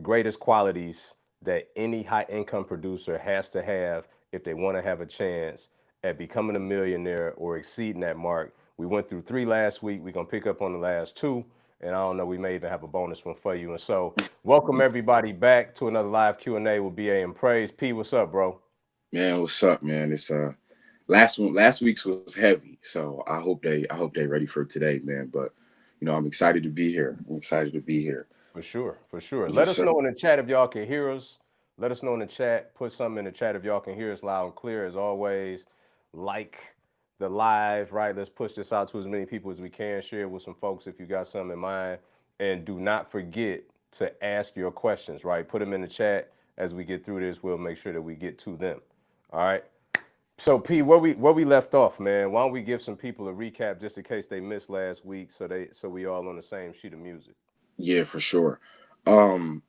greatest qualities that any high income producer has to have if they want to have a chance at becoming a millionaire or exceeding that mark. We went through three last week. We're going to pick up on the last two. And I don't know, we may even have a bonus one for you. And so welcome everybody back to another live Q&A with BA and Praise. P, what's up, bro? Man, what's up, man? It's last week's was heavy, so I hope they ready for today, man. But I'm excited to be here. I'm excited to be here. For sure, for sure. Let Yes, us sir. know in the chat if y'all can hear us. Let us know in the chat. Put something in the chat if y'all can hear us loud and clear. As always, like the live, right? Let's push this out to as many people as we can. Share it with some folks if you got something in mind. And do not forget to ask your questions, right? Put them in the chat as we get through this. We'll make sure that we get to them. All right. So P, where we left off, man. Why don't we give some people a recap just in case they missed last week, so we all on the same sheet of music. Yeah, for sure. Um,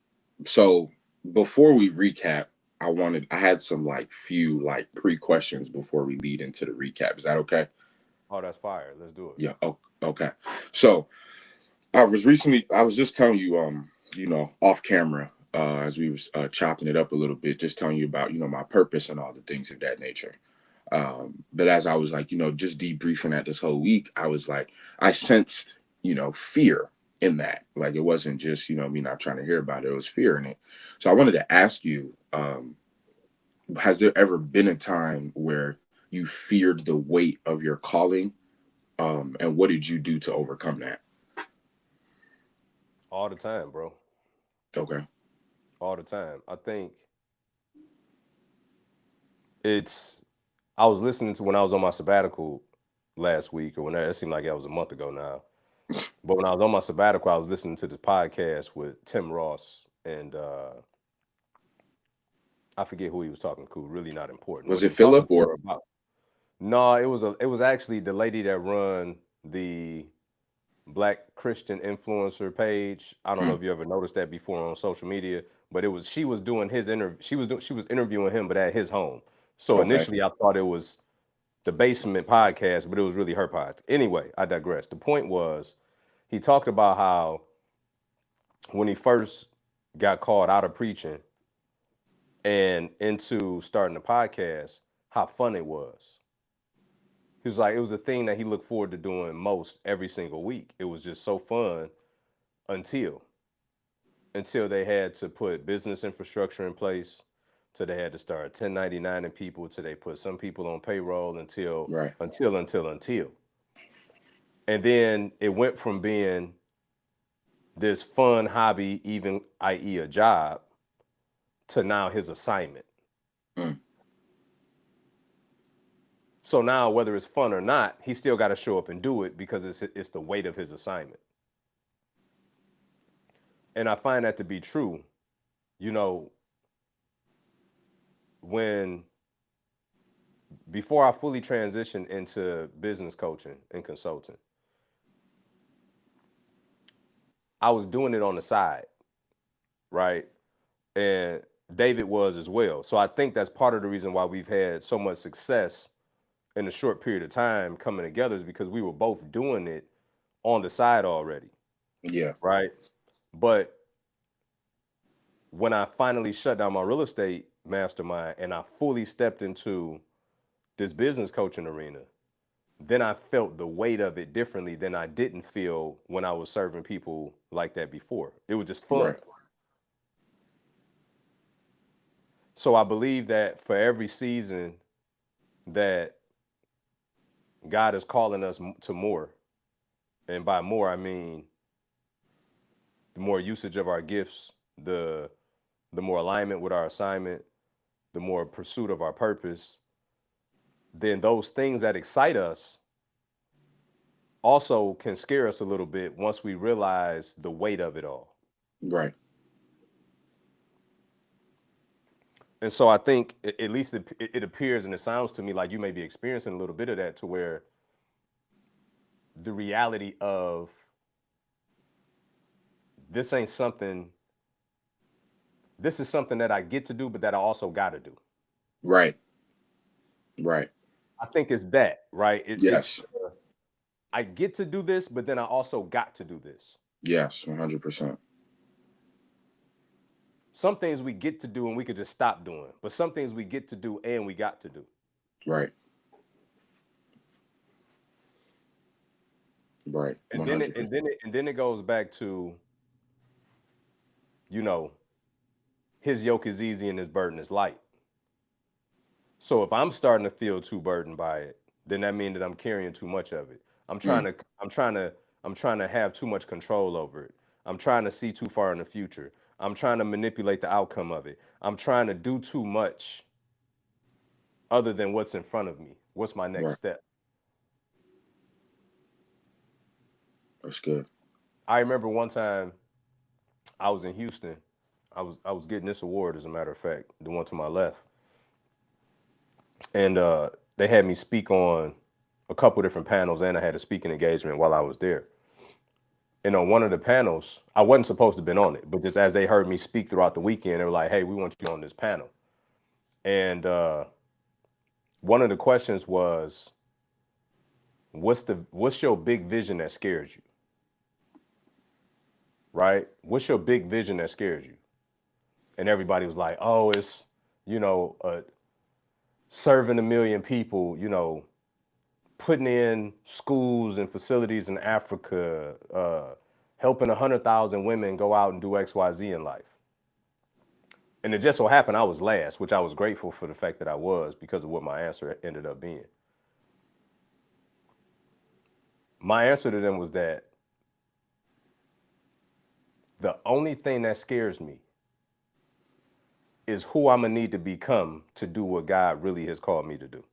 so before we recap, I had some like few like pre questions before we lead into the recap. Is that okay? Oh, that's fire. Let's do it. Yeah. Oh, okay. So I was just telling you, off camera, as we was chopping it up a little bit, just telling you about my purpose and all the things of that nature. But as I was like, just debriefing at this whole week, I was like, I sensed, fear in that. Like it wasn't just, me not trying to hear about it, it was fear in it. So I wanted to ask you, has there ever been a time where you feared the weight of your calling? And what did you do to overcome that? All the time, bro. Okay. All the time. I think it's. I was listening to when I was on my sabbatical last week, or when it seemed like that was a month ago now. But when I was on my sabbatical, I was listening to this podcast with Tim Ross and I forget who he was talking to. Really not important. Was What he it was talking Philip to or her about. No, it was actually the lady that run the Black Christian influencer page. I don't know mm, if you ever noticed that before on social media, but she was doing his interview. She was interviewing him, but at his home. So okay. initially, I thought it was the Basement podcast, but it was really her podcast. Anyway, I digress. The point was, he talked about how when he first got called out of preaching and into starting the podcast, how fun it was. He was like, it was the thing that he looked forward to doing most every single week. It was just so fun until they had to put business infrastructure in place, till they had to start 1099 and people, till they put some people on payroll, Right. until. And then it went from being this fun hobby, even i.e. a job, to now his assignment. Mm, So now whether it's fun or not, he still got to show up and do it because it's the weight of his assignment. And I find that to be true. You know, when before I fully transitioned into business coaching and consulting, I was doing it on the side, right? And David was as well. So I think that's part of the reason why we've had so much success in a short period of time coming together is because we were both doing it on the side already, yeah. right? But when I finally shut down my real estate mastermind and I fully stepped into this business coaching arena, then I felt the weight of it differently than I didn't feel when I was serving people like that before. It was just fun. Right. So I believe that for every season that God is calling us to more, and by more I mean the more usage of our gifts, the more alignment with our assignment, the more pursuit of our purpose, then those things that excite us also can scare us a little bit once we realize the weight of it all. Right. And so I think, at least it appears and it sounds to me like you may be experiencing a little bit of that, to where the reality of this ain't something, this is something that I get to do, but that I also got to do. Right. Right. I think it's that, right? It's Yes. I get to do this, but then I also got to do this. Yes. 100%. Some things we get to do and we could just stop doing, but some things we get to do and we got to do. Right. Right. And One then hundred percent. it goes back to, you know, his yoke is easy and his burden is light. So if I'm starting to feel too burdened by it, then that means that I'm carrying too much of it. I'm trying Mm. to I'm trying to I'm trying to have too much control over it. I'm trying to see too far in the future. I'm trying to manipulate the outcome of it. I'm trying to do too much other than what's in front of me. What's my next Right. step? That's good. I remember one time I was in Houston. I was getting this award, as a matter of fact, the one to my left, and they had me speak on a couple different panels, and I had a speaking engagement while I was there. And on one of the panels, I wasn't supposed to have been on it, but just as they heard me speak throughout the weekend, they were like, "Hey, we want you on this panel." And one of the questions was, "What's your big vision that scares you?" Right? What's your big vision that scares you? And everybody was like, "Oh, it's you know, serving 1 million people, putting in schools and facilities in Africa, helping 100,000 women go out and do X, Y, Z in life." And it just so happened I was last, which I was grateful for the fact that I was because of what my answer ended up being. My answer to them was that the only thing that scares me is who I'm gonna need to become to do what God really has called me to do.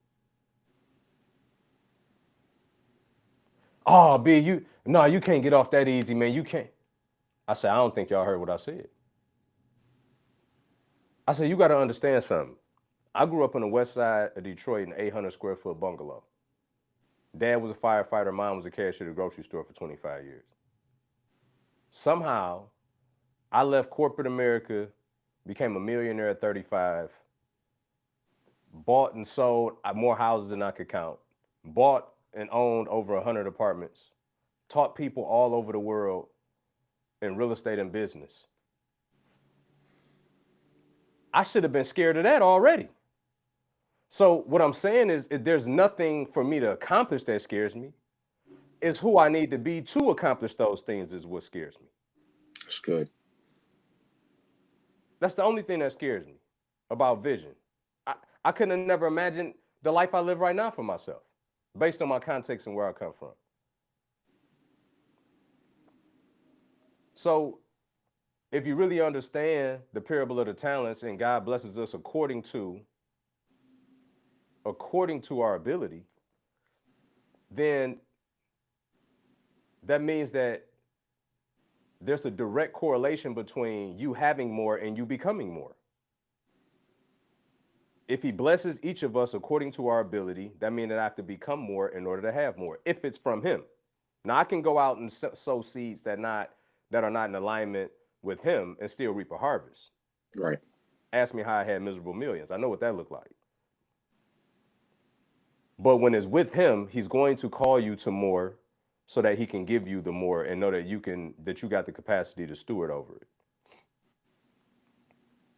Oh, B, you can't get off that easy, man. You can't. I said, I don't think y'all heard what I said. I said, you got to understand something. I grew up on the west side of Detroit in an 800 square foot bungalow. Dad was a firefighter. Mom was a cashier at a grocery store for 25 years. Somehow, I left corporate America, became a millionaire at 35, bought and sold more houses than I could count, bought and owned over 100 apartments, taught people all over the world in real estate and business. I should have been scared of that already. So what I'm saying is, if there's nothing for me to accomplish that scares me. It's who I need to be to accomplish those things is what scares me. That's good. That's the only thing that scares me about vision. I, I couldn't have never imagined the life I live right now for myself, based on my context and where I come from. So if you really understand the parable of the talents and God blesses us according to our ability, then that means that there's a direct correlation between you having more and you becoming more. If he blesses each of us according to our ability, that means that I have to become more in order to have more, if it's from him. Now I can go out and sow seeds that are not in alignment with him and still reap a harvest. Right. Ask me how I had miserable millions. I know what that looked like. But when it's with him, he's going to call you to more so that he can give you the more and know that you got the capacity to steward over it.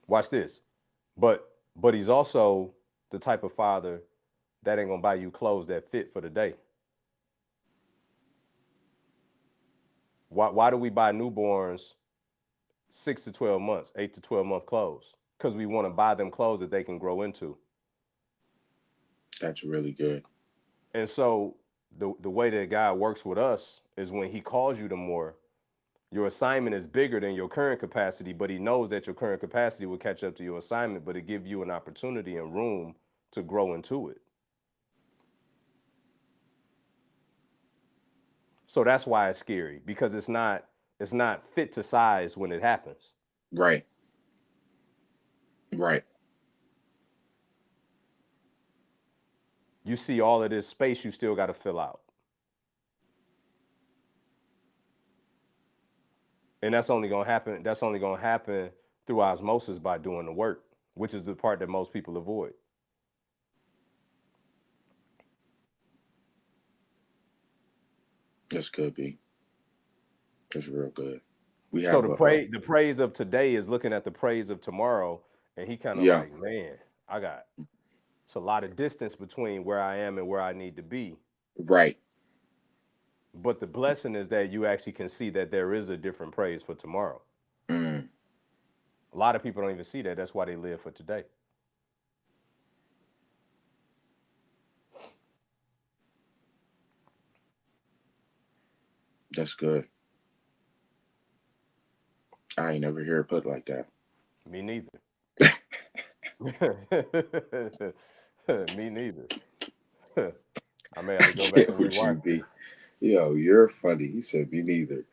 Watch this. But he's also the type of father that ain't gonna buy you clothes that fit for the day. Why do we buy newborns 6 to 12 months, 8 to 12 month clothes? Because we want to buy them clothes that they can grow into. That's really good. And so the way that God works with us is when he calls you to more, your assignment is bigger than your current capacity, but he knows that your current capacity will catch up to your assignment, but it gives you an opportunity and room to grow into it. So that's why it's scary, because it's not fit to size when it happens. Right. Right. You see all of this space you still got to fill out. And that's only going to happen through osmosis by doing the work, which is the part that most people avoid. That's good, B. That's real good. We So have the praise of today is looking at the praise of tomorrow, and he kind of yeah, like, man, I got it's a lot of distance between where I am and where I need to be. right. But the blessing is that you actually can see that there is a different praise for tomorrow. Mm, A lot of people don't even see that. That's why they live for today. that's good. I ain't never hear it put like that. Me neither. Me neither. I may have to go back Get and what you rewind it. be. Yo, you're funny. He said me neither.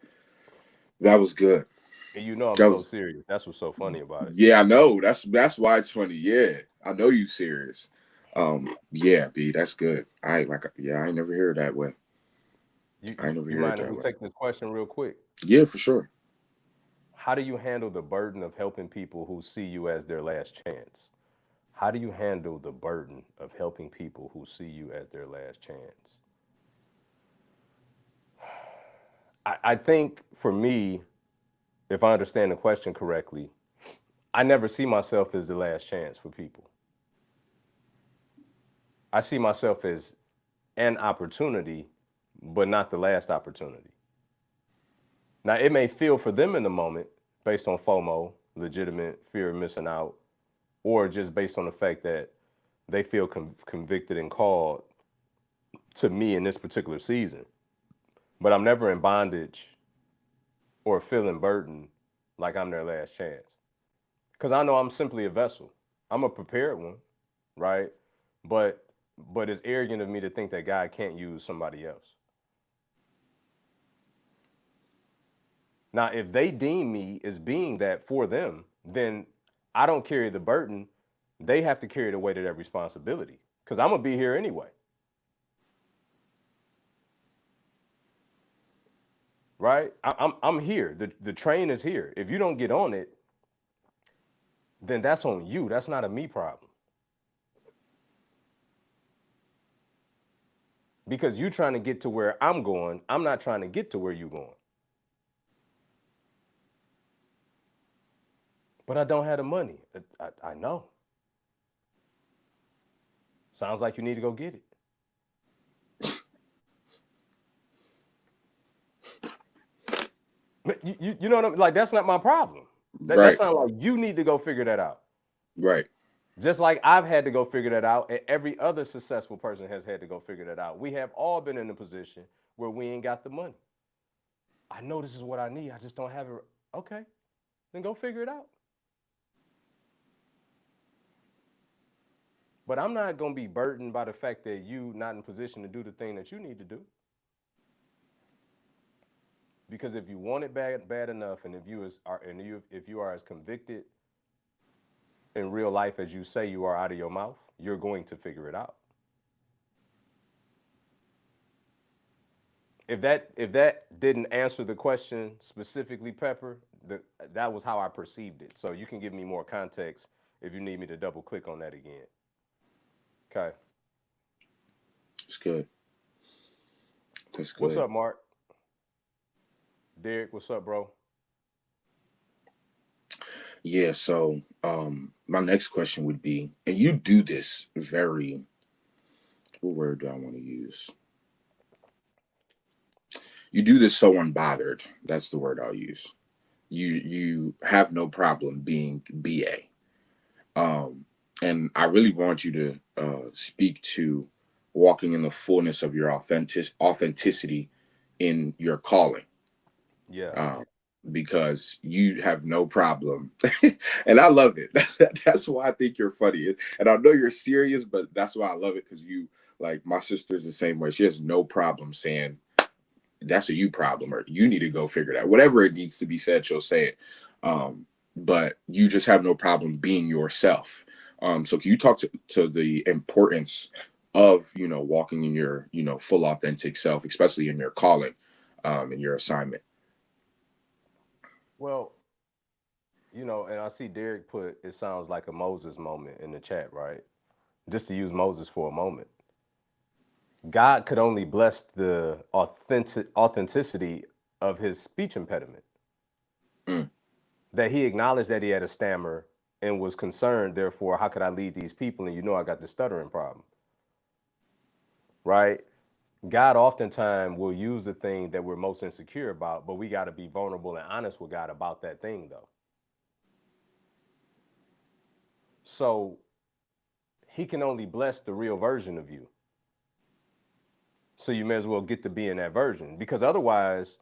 That was good. And you know I'm That so was serious. That's what's so funny about it. yeah, I know. That's why it's funny. Yeah. I know you serious. Yeah, B, that's good. I like yeah, I ain't never hear it that way. You I ain't never you hear it mind if that we way. take this question real quick? Yeah, for sure. How do you handle the burden of helping people who see you as their last chance? How do you handle the burden of helping people who see you as their last chance? I think for me, if I understand the question correctly, I never see myself as the last chance for people. I see myself as an opportunity, but not the last opportunity. Now, it may feel for them in the moment based on FOMO, legitimate fear of missing out, or just based on the fact that they feel convicted and called to me in this particular season. But I'm never in bondage or feeling burdened like I'm their last chance. Because I know I'm simply a vessel. I'm a prepared one, right? But it's arrogant of me to think that God can't use somebody else. Now, if they deem me as being that for them, then I don't carry the burden. They have to carry the weight of that responsibility because I'm gonna be here anyway, right? I'm here. The train is here. If you don't get on it, then that's on you. That's not a me problem because you trying to get to where I'm going. I'm not trying to get to where you going. But I don't have the money. I know. Sounds like you need to go get it. You know what I'm like? That's not my problem. That Right, sounds like you need to go figure that out. right. Just like I've had to go figure that out, and every other successful person has had to go figure that out. We have all been in a position where we ain't got the money. I know this is what I need. I just don't have it. Okay, then go figure it out. But I'm not gonna be burdened by the fact that you not in position to do the thing that you need to do. Because if you want it bad enough, and if you are as convicted in real life as you say you are out of your mouth, you're going to figure it out. If that didn't answer the question specifically, Pepper, that was how I perceived it. So you can give me more context if you need me to double click on that again. Okay. It's good. That's What's good. up, Mark? Derek, what's up, bro? Yeah, so my next question would be, and you do this very, what word do I want to use? You do this so unbothered. That's the word I'll use. You have no problem being BA. Um, and I really want you to speak to walking in the fullness of your authenticity in your calling. Yeah. Um, because you have no problem, and I love it. That's why I think you're funny, and I know you're serious, but that's why I love it because you like my sister's the same way. She has no problem saying that's a you problem or you need to go figure it out. Whatever it needs to be said, she'll say it. But you just have no problem being yourself. So can you talk to the importance of, walking in your, full authentic self, especially in your calling, in your assignment? Well, and I see Derek put it sounds like a Moses moment in the chat, right? Just to use Moses for a moment. God could only bless the authenticity of his speech impediment. Mm. that he acknowledged that he had a stammer and was concerned, therefore, how could I lead these people? And I got the stuttering problem, right? God oftentimes will use the thing that we're most insecure about, but we got to be vulnerable and honest with God about that thing, though. So he can only bless the real version of you. So you may as well get to be in that version, because otherwise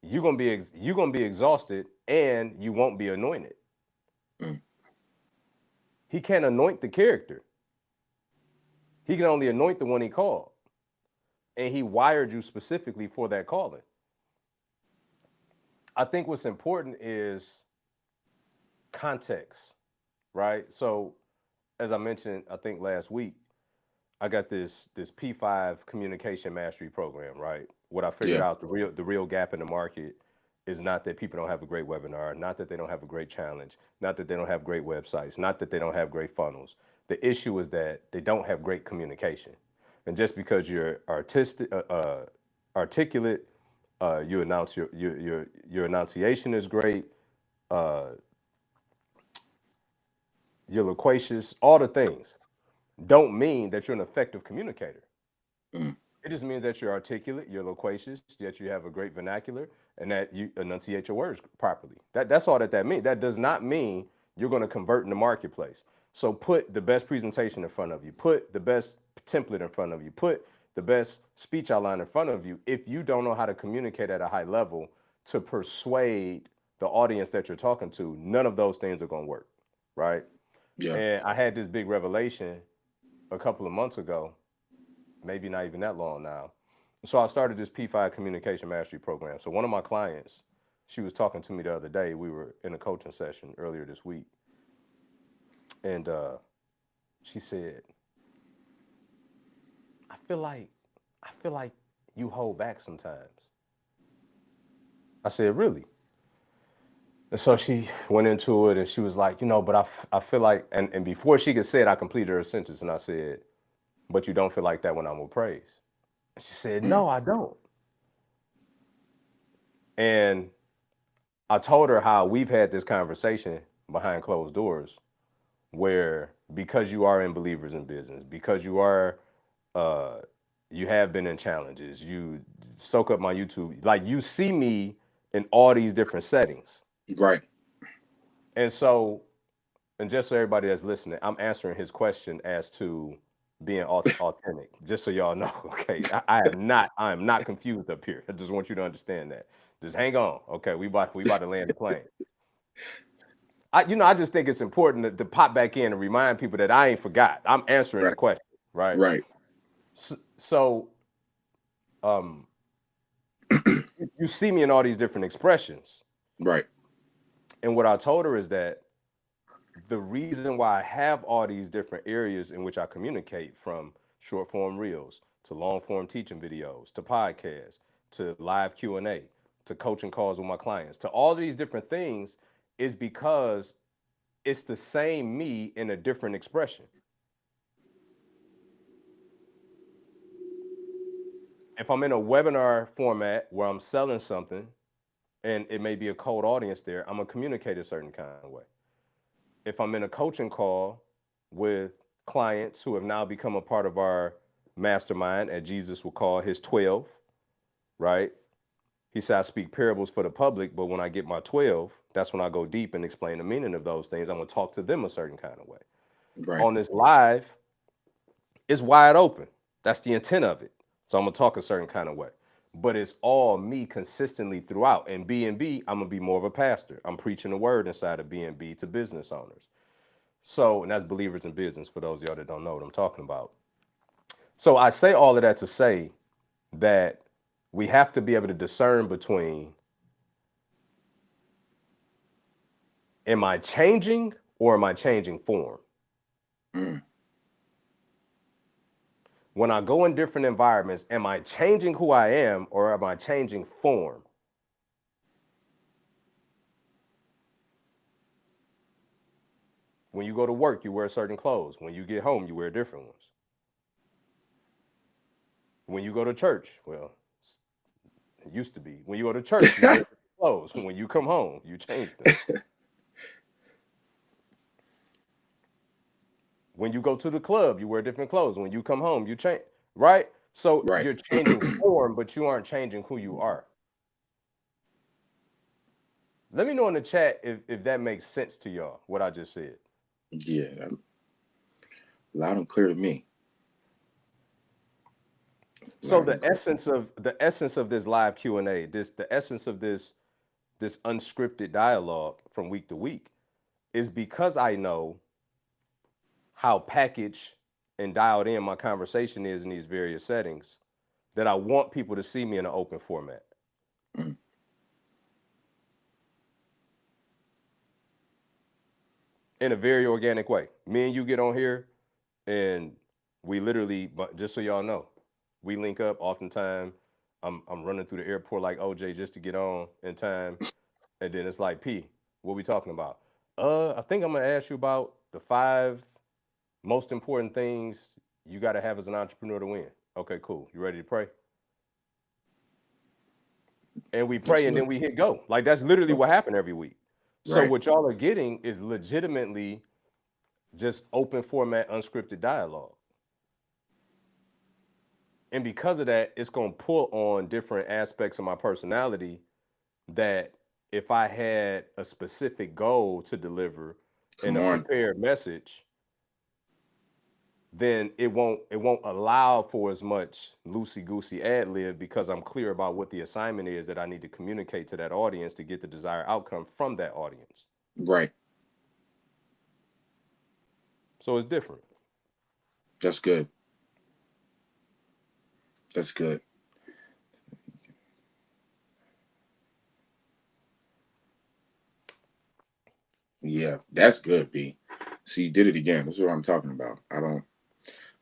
you're gonna be exhausted and you won't be anointed. Mm. He can't anoint the character. He can only anoint the one he called. And he wired you specifically for that calling. I think what's important is context, right? So as I mentioned, I think last week, I got this P5 communication mastery program, right? What I figured Yeah. out, the real gap in the market is not that people don't have a great webinar, not that they don't have a great challenge, not that they don't have great websites, not that they don't have great funnels. The issue is that they don't have great communication. And just because you're articulate, you announce your enunciation is great, uh, you're loquacious, all the things don't mean that you're an effective communicator. Mm. It just means that you're articulate, you're loquacious, that you have a great vernacular, and that you enunciate your words properly. That's all that means. That does not mean you're going to convert in the marketplace. So put the best presentation in front of you, put the best template in front of you, put the best speech outline in front of you. If you don't know how to communicate at a high level to persuade the audience that you're talking to, none of those things are going to work, right? Yeah. And I had this big revelation a couple of months ago, maybe not even that long now. So I started this P5 communication mastery program. So one of my clients, she was talking to me the other day. We were in a coaching session earlier this week, and she said, "I feel like, I feel like you hold back sometimes." I said, "Really?" And so she went into it, and she was like, but I feel like, and before she could say it, I completed her sentence, and I said, "But you don't feel like that when I'm with praise?" And she said, Mm. "No, I don't." And I told her how we've had this conversation behind closed doors, where because you are in Believers in Business, because uh, you have been in challenges, you soak up my YouTube, like you see me in all these different settings. Right. And so, and just so everybody that's listening, I'm answering his question as to being authentic, just so y'all know. Okay, I am not confused up here. I just want you to understand that. Just hang on. Okay, we about to land the plane. I just think it's important to pop back in and remind people that I ain't forgot. I'm answering the Right. question, right? Right. So, um, you see me in all these different expressions, Right. and what I told her is that the reason why I have all these different areas in which I communicate, from short form reels to long form teaching videos to podcasts to live Q&A to coaching calls with my clients to all these different things, is because it's the same me in a different expression. If I'm in a webinar format where I'm selling something and it may be a cold audience there, I'm gonna communicate a certain kind of way. If I'm in a coaching call with clients who have now become a part of our mastermind, and Jesus will call his 12, right? He said, I speak parables for the public, but when I get my 12, that's when I go deep and explain the meaning of those things. I'm gonna talk to them a certain kind of way. Right. On this live, it's wide open. That's the intent of it. So I'm gonna talk a certain kind of way. But it's all me consistently throughout. And B&B, I'm gonna be more of a pastor. I'm preaching the word inside of B&B to business owners. So, and that's Believers in Business for those of y'all that don't know what I'm talking about. So I say all of that to say that we have to be able to discern between, am I changing or am I changing form? Mm. When I go in different environments, am I changing who I am or am I changing form? When you go to work, you wear certain clothes. When you get home, you wear different ones. When you go to church, well, it used to be. When you go to church, you wear clothes. When you come home, you change them. When you go to the club, you wear different clothes. When you come home, you change, right? So Right. you're changing form, but you aren't changing who you are. Let me know in the chat if that makes sense to y'all, what I just said. Yeah, loud and clear to me. So Loud and clear. the essence of this live Q&A, the essence of this unscripted dialogue from week to week is because I know how packaged and dialed in my conversation is in these various settings that I want people to see me in an open format Mm. in a very organic way. Me and you get on here and we literally, but just so y'all know, we link up oftentimes. I'm running through the airport like OJ just to get on in time. And then it's like, P, what we talking about? I think I'm gonna ask you about the 5 most important things you gotta have as an entrepreneur to win. Okay, cool. You ready to pray? And we That's pray and then good. we hit go. Like that's literally Oh, what happened every week. So right. what y'all are getting is legitimately just open format, unscripted dialogue. And because of that, it's gonna pull on different aspects of my personality that if I had a specific goal to deliver in Come a on. prepared message, then it won't allow for as much loosey goosey ad lib because I'm clear about what the assignment is that I need to communicate to that audience to get the desired outcome from that audience. Right. So it's different. That's good. That's good. Yeah, that's good, B. See, you did it again. This is what I'm talking about. I don't,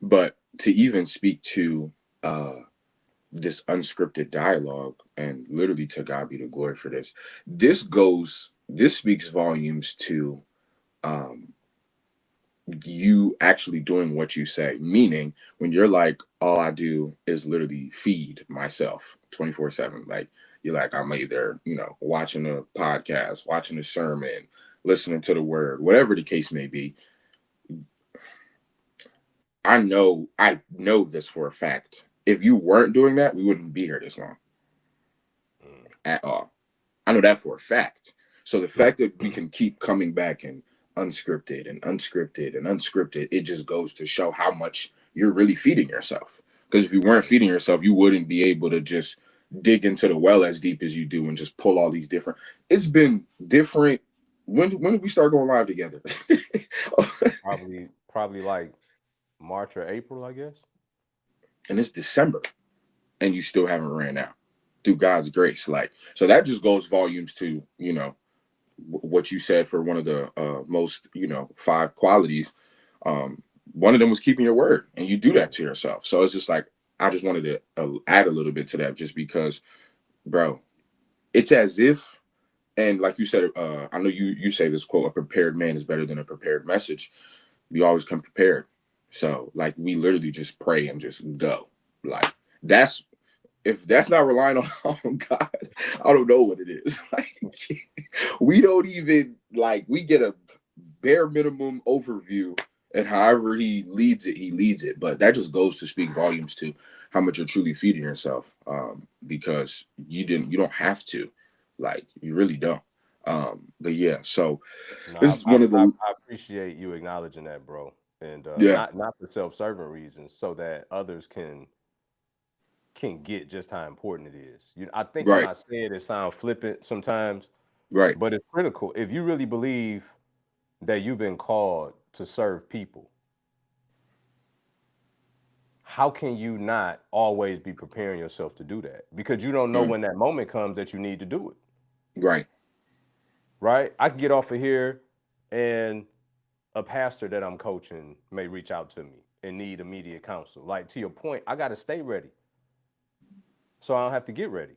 but to even speak to uh this unscripted dialogue, and literally to God be the glory for this. This speaks volumes to um you actually doing what you say. Meaning, when you're like, all I do is literally feed myself 24/7. Like, you're like, I'm either, watching a podcast, watching a sermon, listening to the word, whatever the case may be. I know this for a fact. If you weren't doing that, we wouldn't be here this long Mm. at all. I know that for a fact. So the fact that we can keep coming back and unscripted and unscripted and unscripted, it just goes to show how much you're really feeding yourself. Because if you weren't feeding yourself, you wouldn't be able to just dig into the well as deep as you do and just pull all these different. It's been different. When did we start going live together? Probably like March or April, I guess. And it's December, and you still haven't ran out through God's grace. Like, so that just goes volumes to what you said for one of the most 5 qualities. um One of them was keeping your word, and you do that to yourself. So it's just like, I just wanted to add a little bit to that, just because, bro, it's as if, and like you said, I know you say this quote, a prepared man is better than a prepared message. We always come prepared. So like, we literally just pray and just go. Like, that's, if that's not relying on God, I don't know what it is. Like, we don't even, like, we get a bare minimum overview, and however he leads it. But that just goes to speak volumes to how much you're truly feeding yourself. Because you don't have to, like, you really don't. But yeah, so No, this is one of the, I appreciate you acknowledging that, bro, and yeah, not for self-serving reasons, so that others can get just how important it is. I think when right, I say it, it sounds flippant sometimes, right, but it's critical. If you really believe that you've been called to serve people, how can you not always be preparing yourself to do that? Because you don't know mm, when that moment comes that you need to do it, right, right? I can get off of here and a pastor that I'm coaching may reach out to me and need immediate counsel. Like, to your point, I got to stay ready so I don't have to get ready.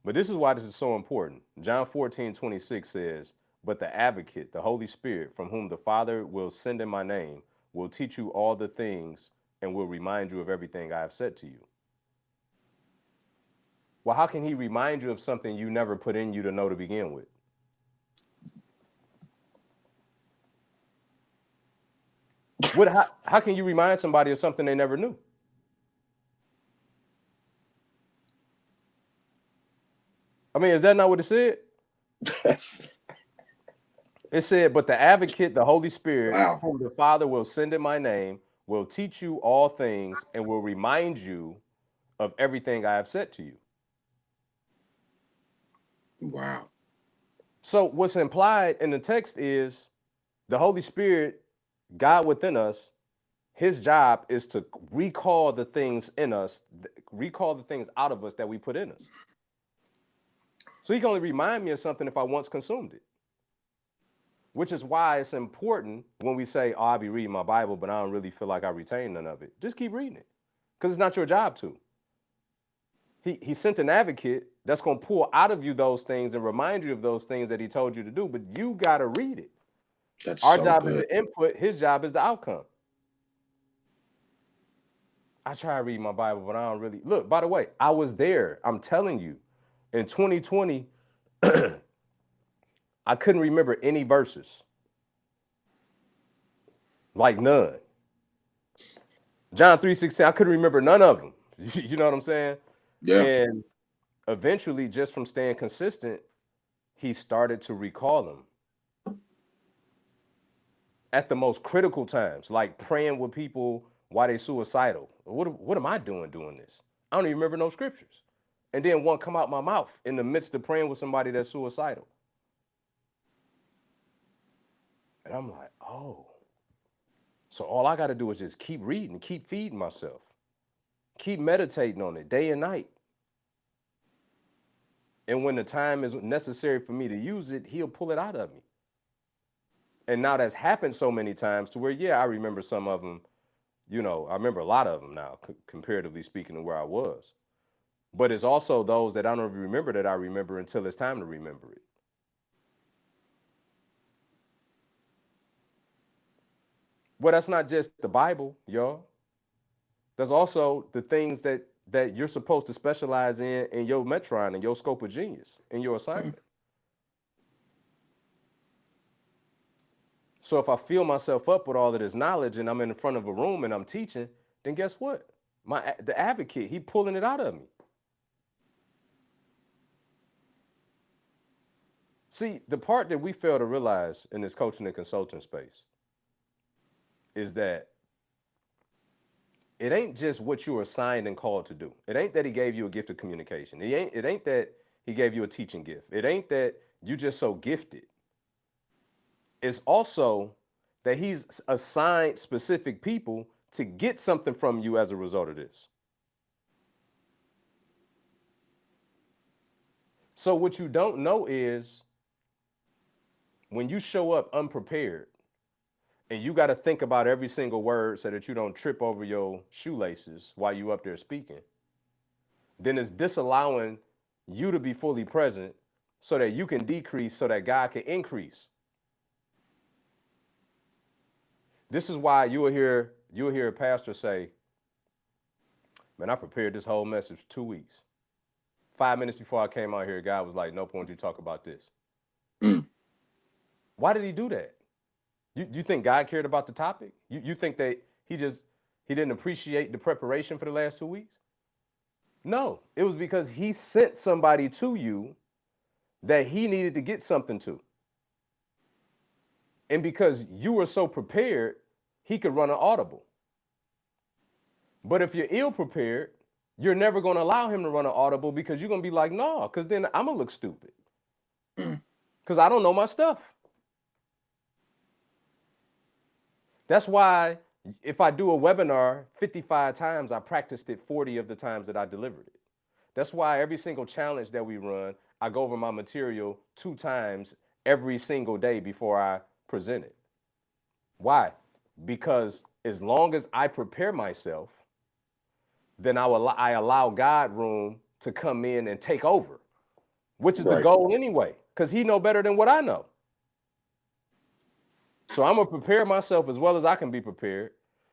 But this is why this is so important. John 14:26 says, "But the advocate, the Holy Spirit, from whom the Father will send in my name, will teach you all the things and will remind you of everything I have said to you." Well, how can he remind you of something you never put in you to know to begin with? How can you remind somebody of something they never knew? I mean, is that not what it said? It said, but the advocate, the Holy Spirit, Wow. whom the Father will send in my name, will teach you all things and will remind you of everything I have said to you. Wow. So what's implied in the text is the Holy Spirit, God within us, his job is to recall the things in us, recall the things out of us that we put in us. So he can only remind me of something if I once consumed it. Which is why it's important when we say, oh, I'll be reading my Bible, but I don't really feel like I retain none of it. Just keep reading it. Because it's not your job to. He sent an advocate that's going to pull out of you those things and remind you of those things that he told you to do, but you got to read it. That's Our so job good. is the input, his job is the outcome. I try to read my Bible, but I don't really. Look, by the way, I was there. I'm telling you, in 2020, I couldn't remember any verses. Like none. John 3:16, I couldn't remember none of them. You know what I'm saying? Yeah. And eventually, just from staying consistent, he started to recall them at the most critical times, like praying with people while they suicidal. What am I doing this? I don't even remember no scriptures. And then one come out my mouth in the midst of praying with somebody that's suicidal. And I'm like, oh. So all I got to do is just keep reading, keep feeding myself, keep meditating on it day and night. And when the time is necessary for me to use it, he'll pull it out of me. And now that's happened so many times to where, yeah, I remember some of them, I remember a lot of them now, comparatively speaking to where I was. But it's also those that I don't even remember that I remember until it's time to remember it. Well, that's not just the Bible, y'all. That's also the things that you're supposed to specialize in your metron and your scope of genius in your assignment. So if I fill myself up with all of this knowledge and I'm in front of a room and I'm teaching, then guess what? The advocate, he pulling it out of me. See, the part that we fail to realize in this coaching and consulting space is that it ain't just what you're assigned and called to do. It ain't that he gave you a gift of communication. It ain't that he gave you a teaching gift. It ain't that you just so gifted. It's also that he's assigned specific people to get something from you as a result of this. So what you don't know is when you show up unprepared and you got to think about every single word so that you don't trip over your shoelaces while you up there speaking, then it's disallowing you to be fully present so that you can decrease so that God can increase. This is why you'll hear a pastor say, man, I prepared this whole message for 2 weeks. 5 minutes before I came out here, God was like, no point you talk about this. Why did he do that? You think God cared about the topic? You think that he didn't appreciate the preparation for the last 2 weeks? No, it was because he sent somebody to you that he needed to get something to. And because you were so prepared, he could run an audible. But if you're ill prepared, you're never going to allow him to run an audible because you're going to be like, no, because then I'm going to look stupid. Because I don't know my stuff. That's why if I do a webinar 55 times, I practiced it 40 of the times that I delivered it. That's why every single challenge that we run, I go over my material 2 times every single day before I present it. Why? Because as long as I prepare myself, then I allow God room to come in and take over, which is the goal anyway, because he know better than what I know. So I'm going to prepare myself as well as I can be prepared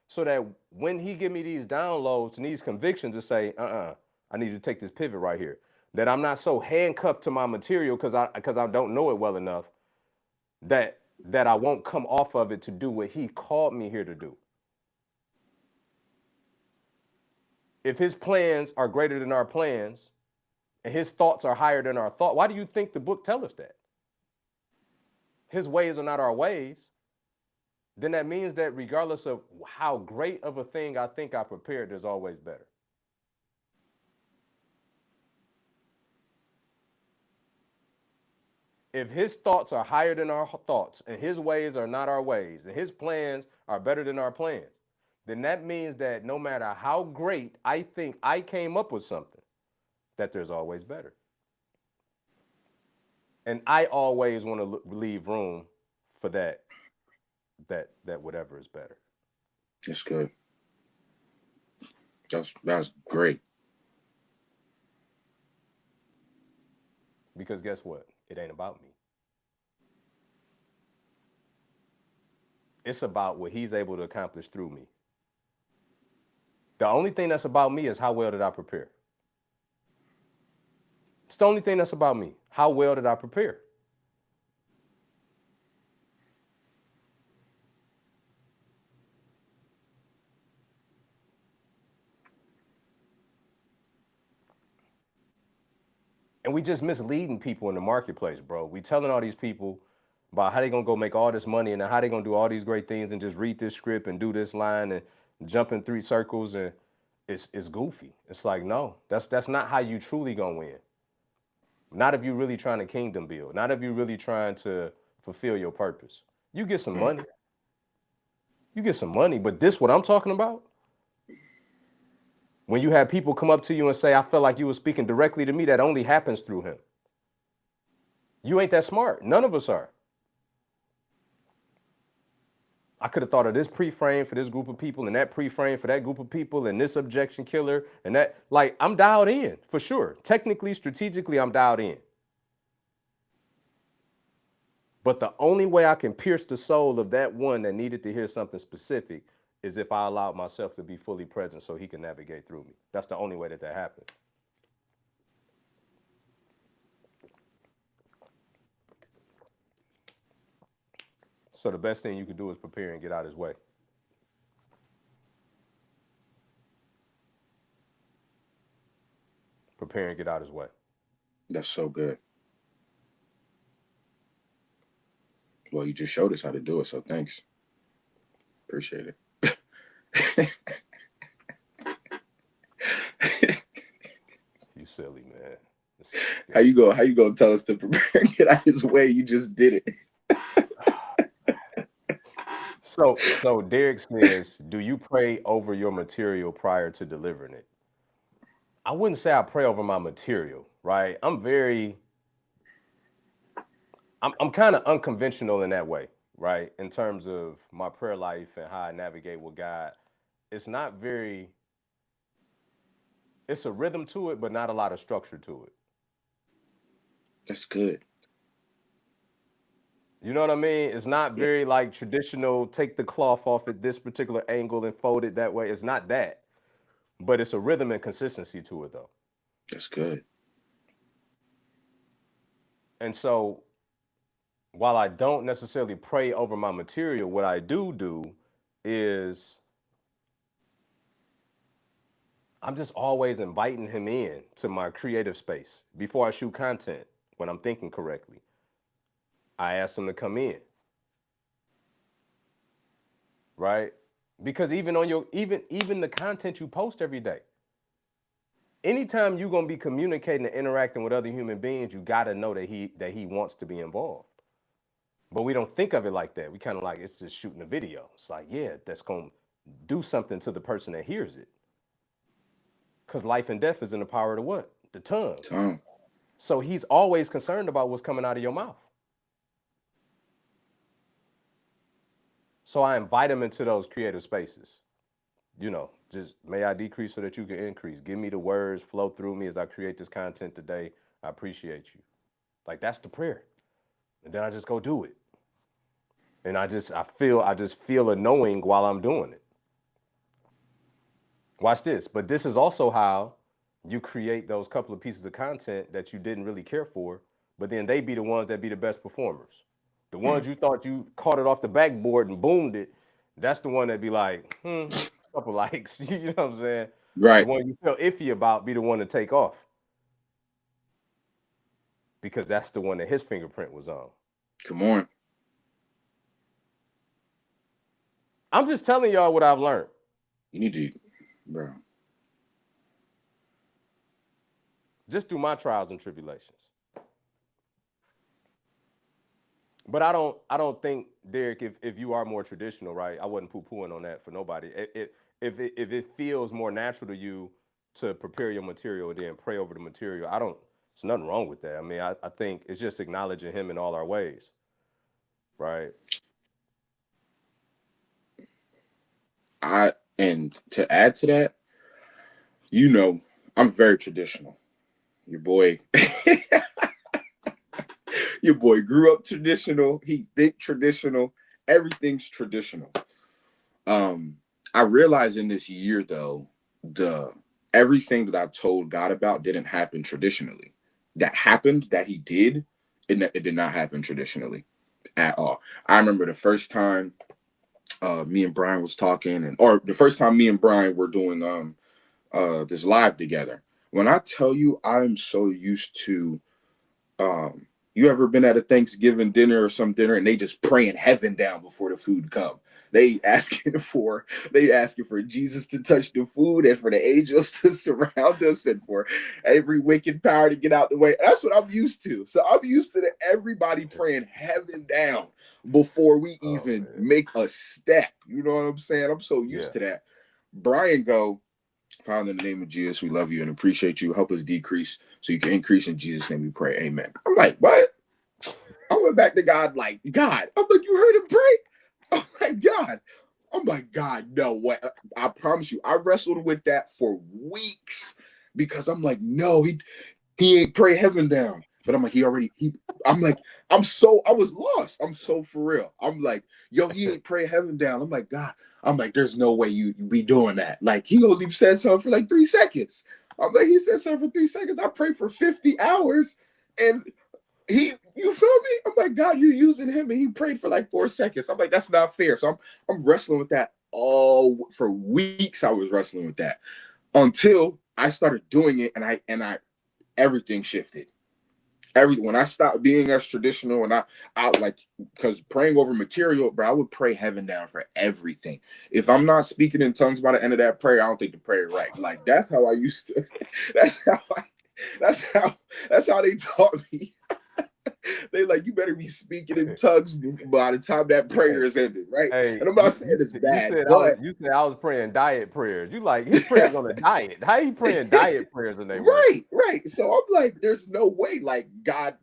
so that when he give me these downloads and these convictions to say, I need you to take this pivot right here. that I'm not so handcuffed to my material because I don't know it well enough that I won't come off of it to do what he called me here to do. If his plans are greater than our plans and his thoughts are higher than our thought, why do you think the book tells us that? His ways are not our ways. Then that means that regardless of how great of a thing I think I prepared, there's always better. If his thoughts are higher than our thoughts and his ways are not our ways and his plans are better than our plans, then that means that no matter how great I think I came up with something, that there's always better. And I always want to leave room for that whatever is better. That's good. That's great. Because guess what? It ain't about me. It's about what he's able to accomplish through me. The only thing that's about me is how well did I prepare. It's the only thing that's about me. How well did I prepare? And we just misleading people in the marketplace, bro. We telling all these people about how they gonna go make all this money and how they gonna do all these great things and just read this script and do this line and jump in 3 circles, and it's goofy. It's like, no, that's not how you truly gonna win. Not if you're really trying to kingdom build. Not if you're really trying to fulfill your purpose. You get some money. You get some money, but this what I'm talking about. When you have people come up to you and say, I felt like you were speaking directly to me, that only happens through him. You ain't that smart. None of us are. I could have thought of this pre-frame for this group of people and that pre-frame for that group of people and this objection killer and that. Like, I'm dialed in for sure. Technically, strategically, I'm dialed in. But the only way I can pierce the soul of that one that needed to hear something specific is if I allowed myself to be fully present so he can navigate through me. That's the only way that happens. So the best thing you can do is prepare and get out of his way. Prepare and get out of his way. That's so good. Well, you just showed us how to do it, so thanks. Appreciate it. You silly, man. How you gonna tell us to prepare and get out of his way? You just did it. So Derek says, do you pray over your material prior to delivering it? I wouldn't say I pray over my material, right? I'm kind of unconventional in that way, right? In terms of my prayer life and how I navigate with God. It's a rhythm to it, but not a lot of structure to it. That's good. You know what I mean? It's not very like traditional, take the cloth off at this particular angle and fold it that way. It's not that, but it's a rhythm and consistency to it though. That's good. And so while I don't necessarily pray over my material, what I do is I'm just always inviting him in to my creative space before I shoot content when I'm thinking correctly. I ask him to come in. Right? Because even on your even the content you post every day, anytime you're gonna be communicating and interacting with other human beings, you gotta know that he wants to be involved. But we don't think of it like that. We kind of like it's just shooting a video. It's like, yeah, that's gonna do something to the person that hears it. Because life and death is in the power of the what? The tongue. So he's always concerned about what's coming out of your mouth. So I invite him into those creative spaces. You know, just may I decrease so that you can increase. Give me the words, flow through me as I create this content today. I appreciate you. Like, that's the prayer. And then I just go do it. And I just feel a knowing while I'm doing it. Watch this. But this is also how you create those couple of pieces of content that you didn't really care for, but then they be the ones that be the best performers. The Mm. ones you thought you caught it off the backboard and boomed it, that's the one that be like, couple likes. You know what I'm saying? The Right. one you feel iffy about be the one to take off because that's the one that his fingerprint was on. Come on. I'm just telling y'all what I've learned. You need to, bro. Just through my trials and tribulations. But I don't think, Derek, if you are more traditional, right? I wasn't poo-pooing on that for nobody. If it feels more natural to you to prepare your material and then pray over the material, I don't. There's nothing wrong with that. I mean, I think it's just acknowledging Him in all our ways, right? And to add to that, you know, I'm very traditional. Your boy, your boy grew up traditional. He think traditional. Everything's traditional. I realized in this year though, the everything that I told God about didn't happen traditionally. That happened, that He did, it did not happen traditionally at all. I remember the first time me and Brian was talking, or the first time me and Brian were doing this live together. When I tell you, I'm so used to you ever been at a Thanksgiving dinner or some dinner and they just praying heaven down before the food come? They asking for Jesus to touch the food and for the angels to surround us and for every wicked power to get out the way. That's what I'm used to. So I'm used to everybody praying heaven down before we Oh even man, make a step. You know what I'm saying? I'm so yeah. used to that. Brian go, Father, in the name of Jesus, we love you and appreciate you. Help us decrease so you can increase. In Jesus' name we pray. Amen. I'm like, what? I went back to God like, God. I'm like, you heard him pray? Oh my God. Oh my God. No, what? I promise you, I wrestled with that for weeks because I'm like, no, he ain't pray heaven down. But I'm like, I'm like, I was lost. I'm so for real. I'm like, yo, he ain't pray heaven down. I'm like, God, I'm like, there's no way you be doing that. Like, he only said something for like 3 seconds. I'm like, he said something for 3 seconds. I prayed for 50 hours and you feel me? I'm like, God, you're using him and he prayed for like 4 seconds. I'm like, that's not fair. So I'm wrestling with that all for weeks. I was wrestling with that until I started doing it and I everything shifted. When I stopped being as traditional and I like because praying over material, bro, I would pray heaven down for everything. If I'm not speaking in tongues by the end of that prayer, I don't think the prayer right. Like that's how I used to. That's how I. That's how. That's how they taught me. They like you better be speaking in tongues by the time that prayer Hey, is ended, right? hey, And I'm not you saying you it's you bad, said I was but you said I was praying diet prayers. You like his prayers on a diet. How he praying diet prayers when they work? right. So I'm like, there's no way, like God,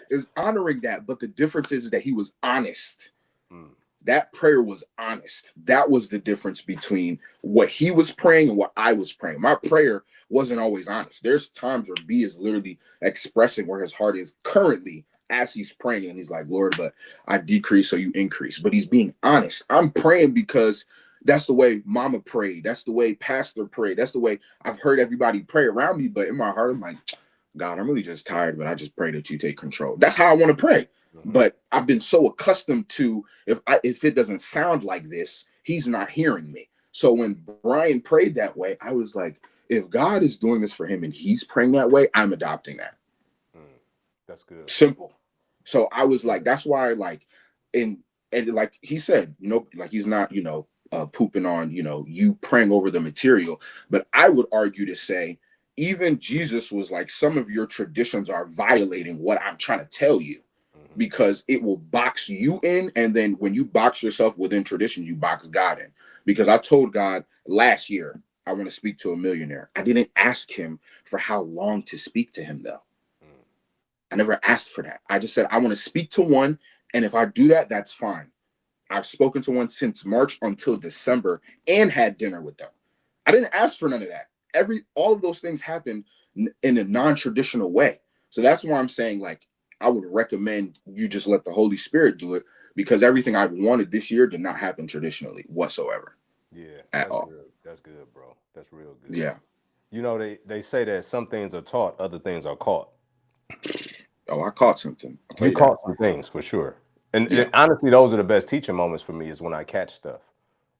is honoring that. But the difference is that He was honest. Mm, That prayer was honest. That was the difference between what He was praying and what I was praying. My prayer wasn't always honest. There's times where B is literally expressing where his heart is currently as he's praying, and he's like, Lord, but I decrease so you increase. But he's being honest. I'm praying because that's the way mama prayed. That's the way pastor prayed. That's the way I've heard everybody pray around me. But in my heart, I'm like, God, I'm really just tired, but I just pray that you take control. That's how I want to pray. hmm But I've been so accustomed to if it doesn't sound like this, he's not hearing me. So when Brian prayed that way, I was like, if God is doing this for him and he's praying that way, I'm adopting that. mm. That's good. Simple. So I was like, Good. that's why, like, and like he said, like he's not, pooping on, you praying over the material. But I would argue to say, even Jesus was like, some of your traditions are violating what I'm trying to tell you hmm because it will box you in. And then when you box yourself within tradition, you box God in. Because I told God last year, I want to speak to a millionaire. I didn't ask him for how long to speak to him, though. mm I never asked for that. I just said, I want to speak to one. And if I do that, that's fine. I've spoken to one since March until December and had dinner with them. I didn't ask for none of that. All of those things happened in a non-traditional way. So that's why I'm saying, like, I would recommend you just let the Holy Spirit do it because everything I've wanted this year did not happen traditionally whatsoever Yeah, at that's all. real. That's good, bro. That's real good. Yeah. You know, they say that some things are taught, other things are caught. Oh, I caught something. I'll tell You you that. caught some things for sure. And Yeah. honestly, those are the best teaching moments for me is when I catch stuff.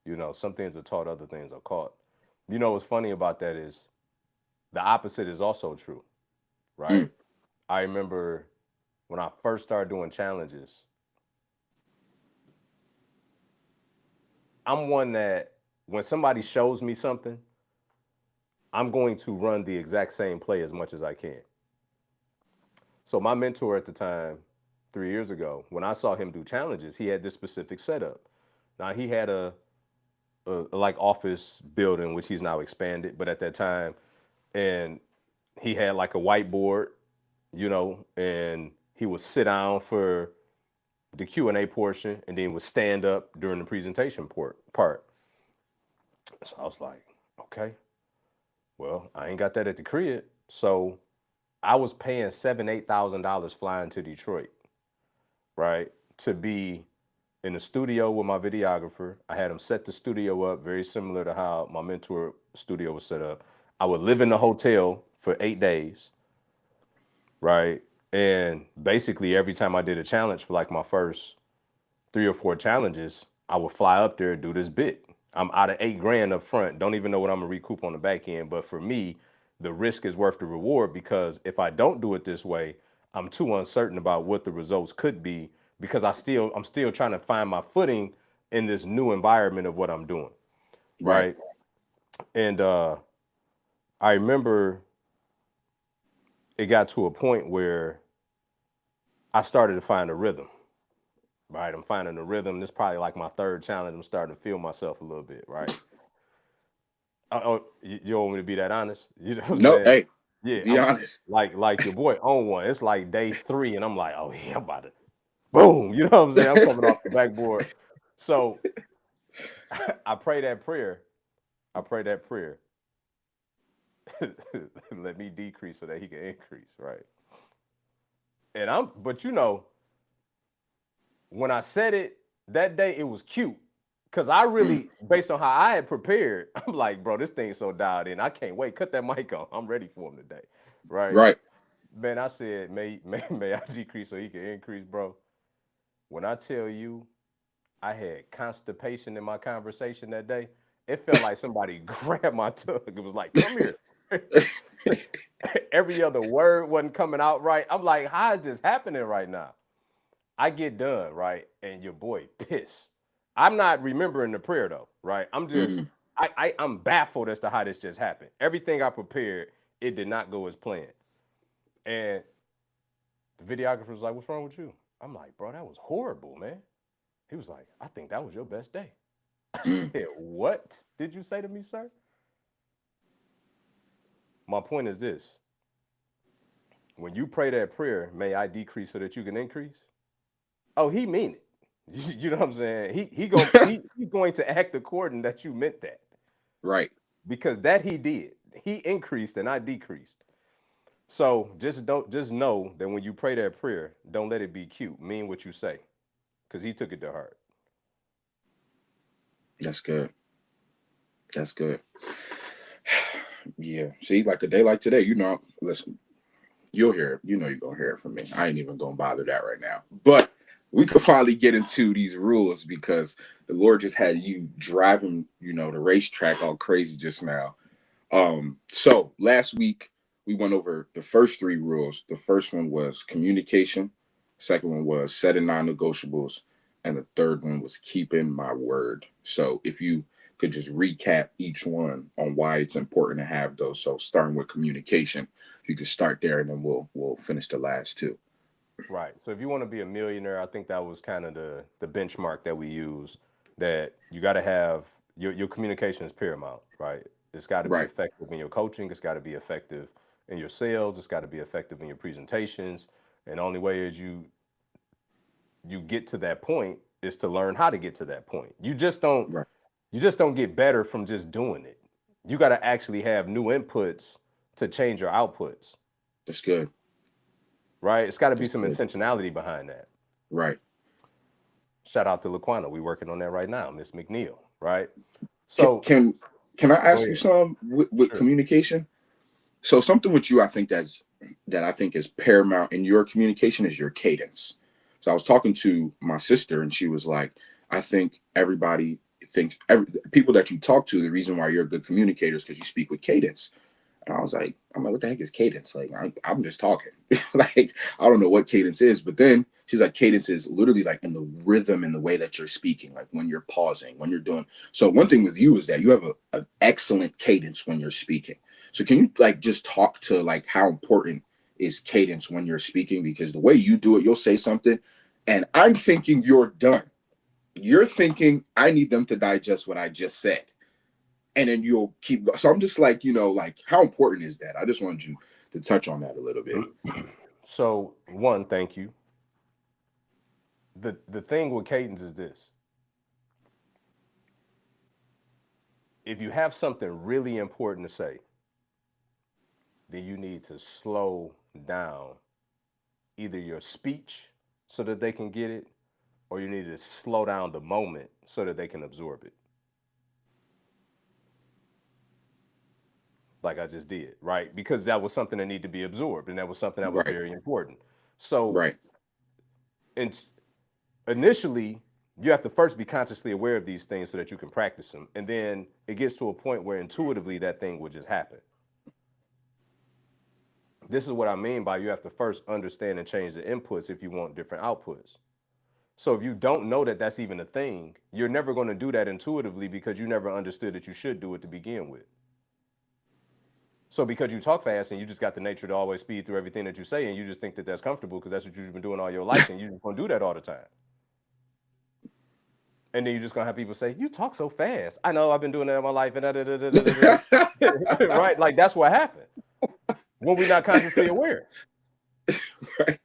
You know, some things are taught, other things are caught. You know, what's funny about that is the opposite is also true, Mm, right? I remember when I first started doing challenges, I'm one that when somebody shows me something, I'm going to run the exact same play as much as I can. So my mentor at the time, 3 years ago, when I saw him do challenges, he had this specific setup. Now he had a like office building, which he's now expanded, but at that time, and he had like a whiteboard, you know, and he would sit down for the Q&A portion and then would stand up during the presentation part. So I was like, okay, well, I ain't got that at the crib. So I was paying $7,000, $8,000 flying to Detroit, right? To be in the studio with my videographer. I had him set the studio up very similar to how my mentor studio was set up. I would live in the hotel for 8 days, right? And basically every time I did a challenge for like my first 3 or 4 challenges, I would fly up there and do this bit. I'm out of 8 grand up front. Don't even know what I'm gonna recoup on the back end. But for me, the risk is worth the reward because if I don't do it this way, I'm too uncertain about what the results could be because I'm still trying to find my footing in this new environment of what I'm doing. right. Right. And I remember it got to a point where I started to find a rhythm. Right. I'm finding a rhythm. This is probably like my third challenge. I'm starting to feel myself a little bit. Right. Oh, you want me to be that honest? You know what I'm No, saying? hey, Yeah, be I'm honest. like your boy on one. It's like day 3, and I'm like, oh yeah, I'm about to boom. You know what I'm saying? I'm coming off the backboard. So I pray that prayer. I pray that prayer. Let me decrease so that he can increase, right? But you know, when I said it that day, it was cute. Cause I Mm, really, based on how I had prepared, I'm like, bro, this thing's so dialed in. I can't wait. Cut that mic on. I'm ready for him today. Right. right. Man, I said, may I decrease so he can increase, bro. When I tell you I had constipation in my conversation that day, it felt like somebody grabbed my tongue. It was like, come here. Every other word wasn't coming out right. I'm like, how is this happening right now? I get done, right? And your boy pissed. I'm not remembering the prayer though, right? Mm, I'm baffled as to how this just happened. Everything I prepared, it did not go as planned. And the videographer was like, what's wrong with you? I'm like, bro, that was horrible, man. He was like, I think that was your best day. I mm. said, what did you say to me, sir? My point is this. When you pray that prayer, may I decrease so that you can increase? Oh, he mean it. You know what I'm saying? He's going to act according that you meant that. Right. Because that he did. He increased and I decreased. So just know that when you pray that prayer, don't let it be cute. Mean what you say. Because he took it to heart. That's good. That's good. Yeah. See, like a day like today, listen, you'll hear it. You know you're gonna hear it from me. I ain't even gonna bother that right now. But we could finally get into these rules because the Lord just had you driving, the racetrack all crazy just now. So last week we went over the first 3 rules. The first one was communication, second one was setting non-negotiables, and the third one was keeping my word. So if you could just recap each one on why it's important to have those. So starting with communication, you could start there and then we'll finish the last 2. Right. So if you want to be a millionaire, I think that was kind of the benchmark that we use. That you got to have your communication is paramount, right? It's got to be Right. effective in your coaching. It's got to be effective in your sales. It's got to be effective in your presentations. And the only way is you get to that point is to learn how to get to that point. Right. You just don't get better from just doing it. You got to actually have new inputs to change your outputs, That's good. right? It's got to be That's some good. intentionality behind that. Right. Shout out to Laquana. We working on that right now, Miss McNeil, right? Can So can can I go ask you ahead. some with Sure. communication? So something with you, that I think is paramount in your communication is your cadence. So I was talking to my sister, and she was like, "I think everybody thinks people that you talk to, the reason why you're a good communicator is because you speak with cadence." And I'm like, what the heck is cadence? Like, I'm just talking. Like, I don't know what cadence is. But then she's like, cadence is literally like in the rhythm in the way that you're speaking, like when you're pausing, when you're doing. So one thing with you is that you have an excellent cadence when you're speaking. So can you like just talk to like how important is cadence when you're speaking? Because the way you do it, you'll say something, and I'm thinking you're done. You're thinking I need them to digest what I just said, and then you'll keep. So I'm just like, like how important is that? I just wanted you to touch on that a little bit. So one, thank you. The thing with cadence is this: if you have something really important to say, then you need to slow down either your speech so that they can get it, or you need to slow down the moment so that they can absorb it. Like I just did, right? Because that was something that needed to be absorbed, and that was something that was Right, very important. So, right, in, initially, you have to first be consciously aware of these things so that you can practice them, and then it gets to a point where intuitively that thing will just happen. This is what I mean by you have to first understand and change the inputs if you want different outputs. So if you don't know that that's even a thing, you're never going to do that intuitively because you never understood that you should do it to begin with. So because you talk fast and you just got the nature to always speed through everything that you say, and you just think that that's comfortable because that's what you've been doing all your life, and you're just gonna do that all the time. And then you're just gonna have people say, "You talk so fast." I know I've been doing that in my life, and da, da, da, da, da, da, da. Right? Like that's what happened when we're not consciously aware. right,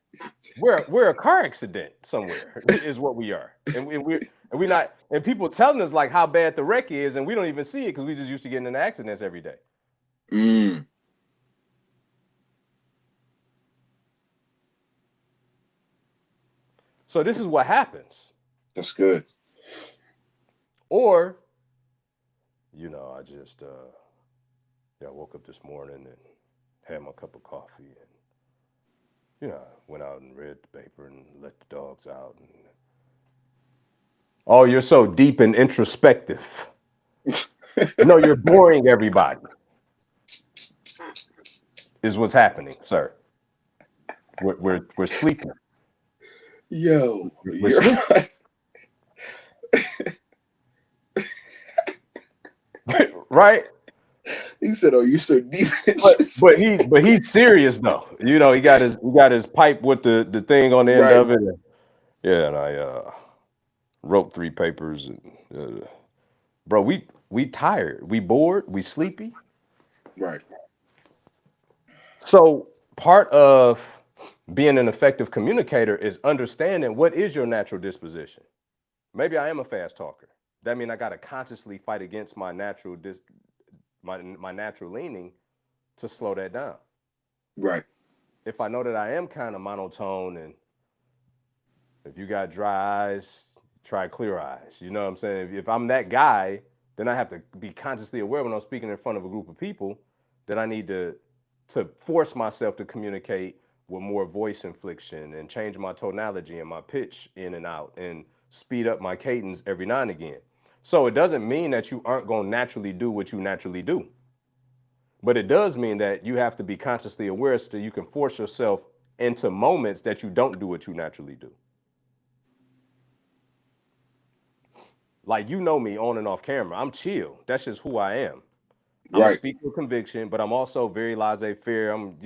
We're a car accident somewhere is what we are, and we're not. And people telling us like how bad the wreck is, and we don't even see it because we just used to getting in accidents every day. mm, So this is what happens. that's good. Or I just yeah, I woke up this morning and had my cup of coffee and went out and read the paper and let the dogs out and oh, you're so deep and introspective. No, you're boring everybody. Is what's happening, sir. We're sleeping. Yo, We're you're sleeping. right. Right? He said, "Oh, you so deep in But he's serious though. He got his pipe with the thing on the end right, of it. And, yeah, and I wrote 3 papers and bro, we tired, we bored, we sleepy. right, So part of being an effective communicator is understanding what is your natural disposition. Maybe I am a fast talker. That means I got to consciously fight against my natural leaning to slow that down. right, If I know that I am kind of monotone, and if you got dry eyes, try clear eyes. You know what I'm saying? If I'm that guy, then I have to be consciously aware when I'm speaking in front of a group of people that I need to force myself to communicate with more voice inflection and change my tonality and my pitch in and out and speed up my cadence every now and again. So it doesn't mean that you aren't going to naturally do what you naturally do. But it does mean that you have to be consciously aware so that you can force yourself into moments that you don't do what you naturally do. Like me on and off camera. I'm chill. That's just who I am. I'm a right, speaker of conviction, but I'm also very laissez-faire. I'm,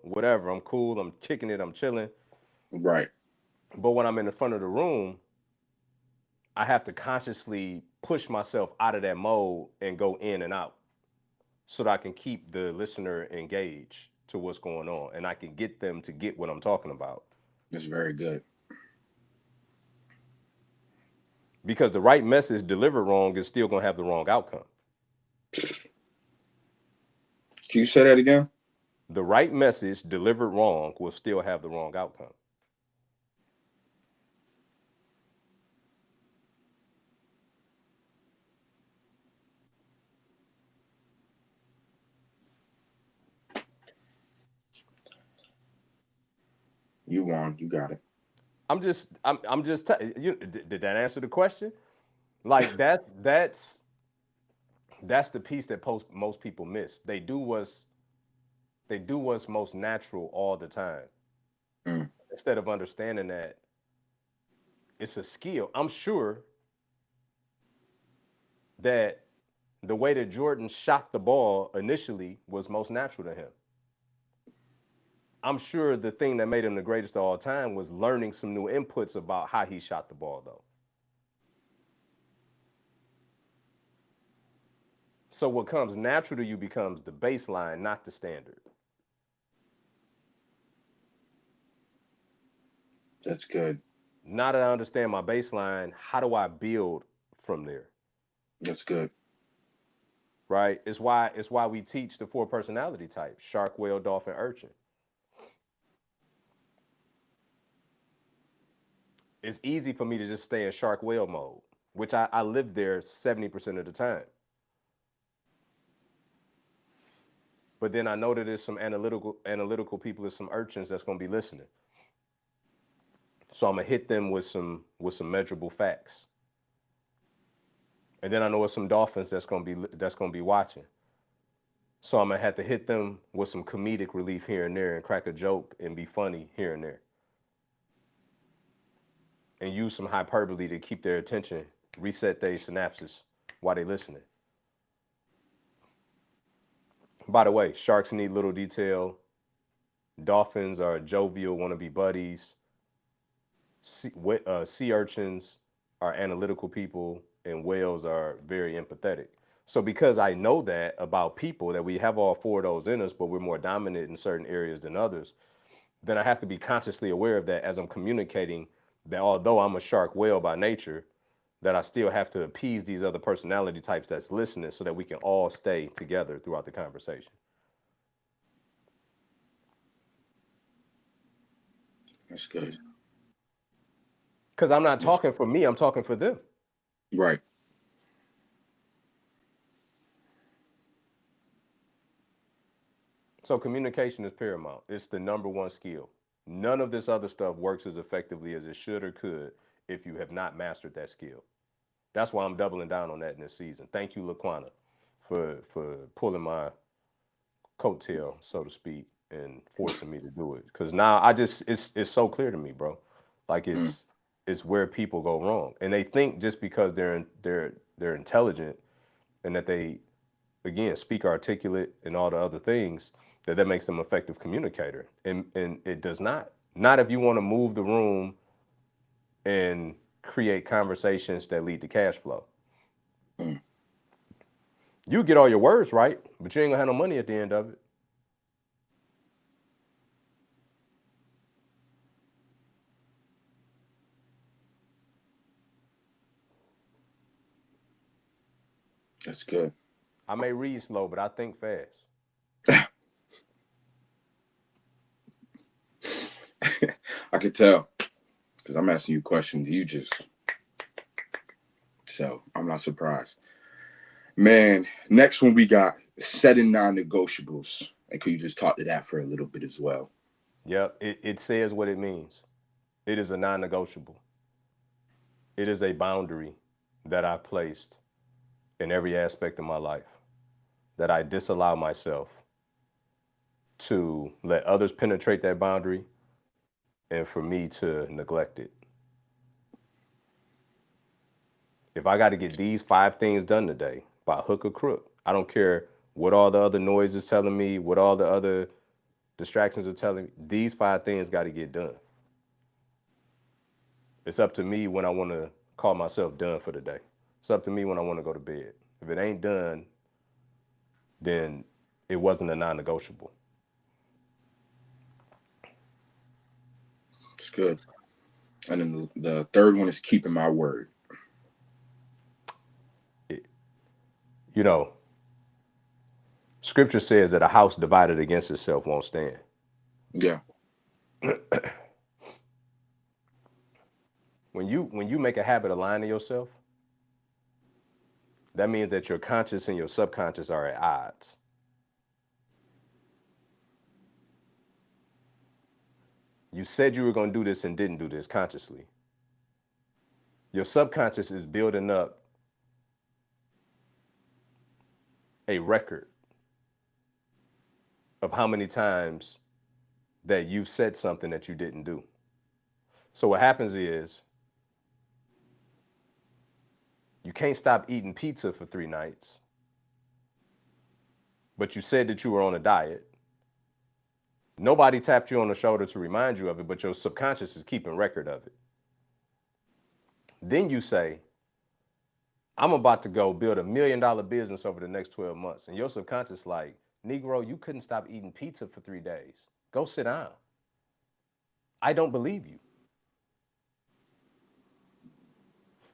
whatever. I'm cool. I'm kicking it. I'm chilling. right. But when I'm in the front of the room, I have to consciously push myself out of that mode and go in and out so that I can keep the listener engaged to what's going on and I can get them to get what I'm talking about. That's very good. Because the right message delivered wrong is still going to have the wrong outcome. Can you say that again? The right message delivered wrong will still have the wrong outcome. You won. You got it. Did that answer the question? Like that's the piece that most people miss. They do what's most natural all the time Mm. instead of understanding that it's a skill. I'm sure that the way that Jordan shot the ball initially was most natural to him. I'm sure the thing that made him the greatest of all time was learning some new inputs about how he shot the ball, though. So what comes natural to you becomes the baseline, not the standard. That's good. Now that I understand my baseline, how do I build from there? That's good. Right? It's why we teach the four personality types: shark, whale, dolphin, urchin. It's easy for me to just stay in shark whale mode, which I live there 70% of the time. But then I know that there's some analytical people, there's some urchins that's gonna be listening. So I'm gonna hit them with some measurable facts. And then I know it's some dolphins that's gonna be watching. So I'm gonna have to hit them with some comedic relief here and there and crack a joke and be funny here and there. And use some hyperbole to keep their attention, reset their synapses while they listening. By the way, sharks need little detail. Dolphins are jovial, want to be buddies. Sea urchins are analytical people, and whales are very empathetic. So because I know that about people, that we have all four of those in us, but we're more dominant in certain areas than others, then I have to be consciously aware of that as I'm communicating, that although I'm a shark whale by nature, that I still have to appease these other personality types that's listening so that we can all stay together throughout the conversation. That's good. Because I'm not That's talking for me, I'm talking for them. right. So communication is paramount. It's the number one skill. None of this other stuff works as effectively as it should or could if you have not mastered that skill. That's why I'm doubling down on that in this season. Thank you, Laquana, for pulling my coattail, so to speak, and forcing me to do it. Because now it's so clear to me, bro. Like Mm. it's where people go wrong, and they think just because they're intelligent and that they again speak articulate and all the other things that makes them effective communicator, and it does not. Not if you want to move the room and create conversations that lead to cash flow. Mm. You get all your words right, but you ain't gonna have no money at the end of it. That's good. I may read slow, but I think fast. I could tell because I'm asking you questions. You just so I'm not surprised. Man, next one we got setting non-negotiables. And could you just talk to that for a little bit as well? Yep, it says what it means. It is a non-negotiable. It is a boundary that I've placed in every aspect of my life, that I disallow myself to let others penetrate that boundary and for me to neglect it. If I got to get these five things done today by hook or crook, I don't care what all the other noise is telling me, what all the other distractions are telling me, these five things got to get done. It's up to me when I want to call myself done for the day. It's up to me when I want to go to bed. If it ain't done, then it wasn't a non-negotiable. It's good. And then the third one is keeping my word. It, you know, scripture says that a house divided against itself won't stand. Yeah. When you make a habit of lying to yourself, that means that your conscious and your subconscious are at odds. You said you were going to do this and didn't do this consciously. Your subconscious is building up a record of how many times that you've said something that you didn't do. So what happens is you can't stop eating pizza for 3 nights, but you said that you were on a diet. Nobody tapped you on the shoulder to remind you of it, but your subconscious is keeping record of it. Then you say, I'm about to go build $1 million business over the next 12 months. And your subconscious like, Negro, you couldn't stop eating pizza for 3 days. Go sit down. I don't believe you.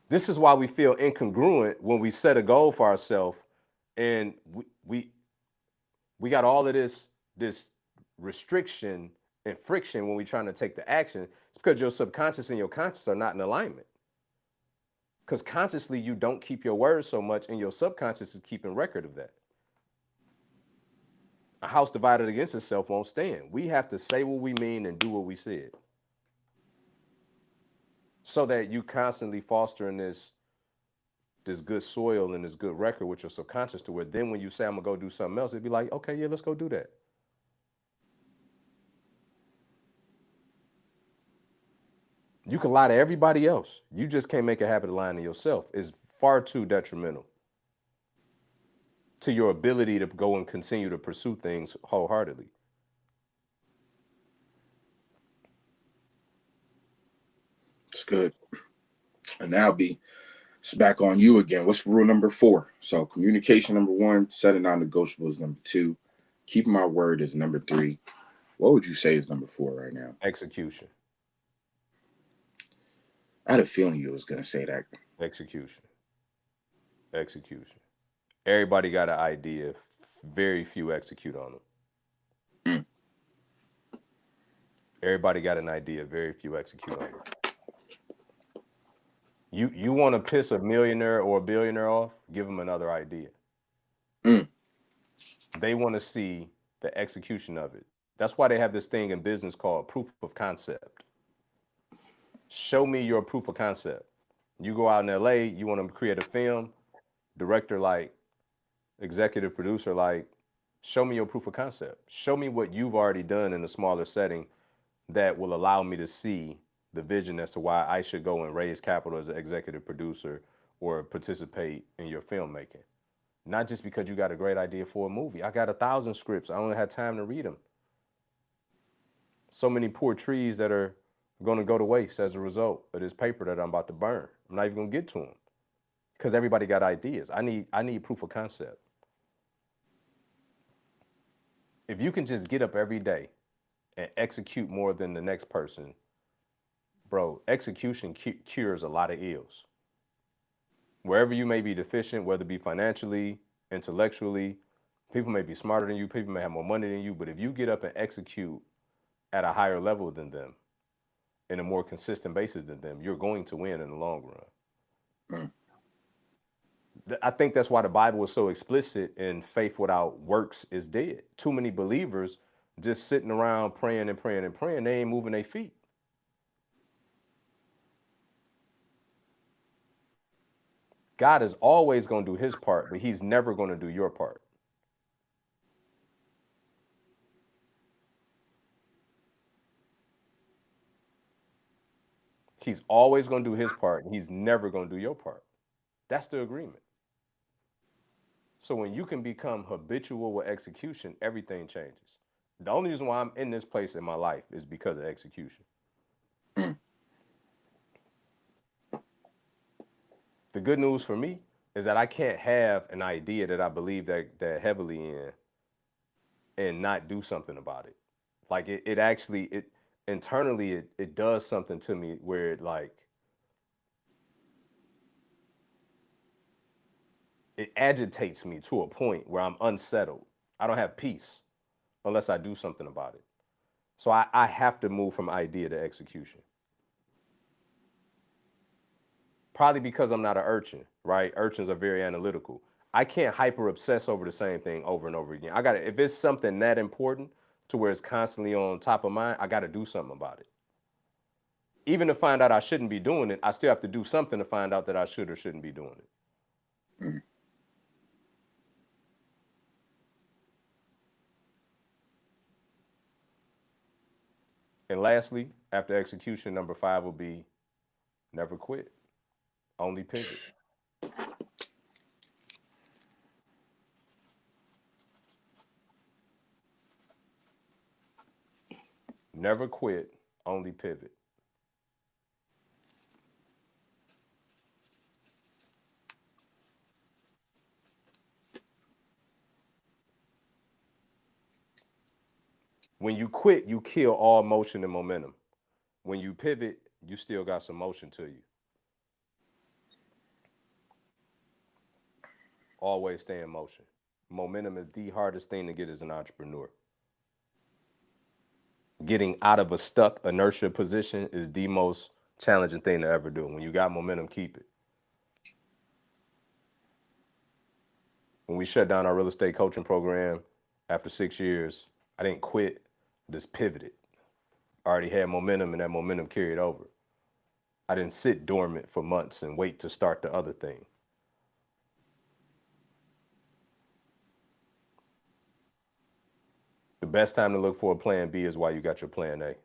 This is why we feel incongruent when we set a goal for ourselves and we got all of this restriction and friction when we're trying to take the action. It's because your subconscious and your conscious are not in alignment. Because consciously you don't keep your words so much, and your subconscious is keeping record of that. A house divided against itself won't stand. We have to say what we mean and do what we said, so that you constantly fostering this good soil and this good record with your subconscious, to where then when you say I'm gonna go do something else, it'd be like, okay, yeah, let's go do that. You can lie to everybody else. You just can't make a habit of lying to yourself. It's far too detrimental to your ability to go and continue to pursue things wholeheartedly. It's good. And now, B, it's back on you again. What's rule number 4? So communication number 1, setting non-negotiables number 2, keeping my word is number 3. What would you say is number 4 right now? Execution. I had a feeling you was gonna say that. Execution. Everybody got an idea. Very few execute on them. Everybody got an idea. Very few execute on them. You want to piss a millionaire or a billionaire off? Give them another idea. They want to see the execution of it. That's why they have this thing in business called proof of concept. Show me your proof of concept. You go out in LA, you want to create a film, director like, executive producer like, show me your proof of concept. Show me what you've already done in a smaller setting that will allow me to see the vision as to why I should go and raise capital as an executive producer or participate in your filmmaking. Not just because you got a great idea for a movie. I got 1,000 scripts. I only had time to read them. So many poor trees that are going to go to waste as a result of this paper that I'm about to burn. I'm not even going to get to them because everybody got ideas. I need proof of concept. If you can just get up every day and execute more than the next person, bro, execution cures a lot of ills. Wherever you may be deficient, whether it be financially, intellectually, people may be smarter than you, people may have more money than you, but if you get up and execute at a higher level than them, in a more consistent basis than them, you're going to win in the long run. I think that's why the Bible is so explicit in faith without works is dead. Too many believers just sitting around praying and praying and praying, they ain't moving their feet. God is always going to do his part, but he's never going to do your part. He's always going to do his part, and he's never going to do your part. That's the agreement. So when you can become habitual with execution, everything changes. The only reason why I'm in this place in my life is because of execution. The good news for me is that I can't have an idea that I believe that heavily in and not do something about it. Like it actually internally it does something to me where it agitates me to a point where I'm unsettled. I don't have peace unless I do something about it. So I have to move from idea to execution. Probably because I'm not an urchin, right? Urchins are very analytical. I can't hyper obsess over the same thing over and over again. If it's something that important to where it's constantly on top of mind, I got to do something about it. Even to find out I shouldn't be doing it, I still have to do something to find out that I should or shouldn't be doing it. Mm. And lastly, after execution, number 5 will be never quit, only pivot. Never quit, only pivot. When you quit, you kill all motion and momentum. When you pivot, you still got some motion to you. Always stay in motion. Momentum is the hardest thing to get as an entrepreneur. Getting out of a stuck inertia position is the most challenging thing to ever do. When you got momentum, keep it. When we shut down our real estate coaching program after 6 years, I didn't quit, just pivoted. I already had momentum and that momentum carried over. I didn't sit dormant for months and wait to start the other thing. The best time to look for a plan B is while you got your plan A.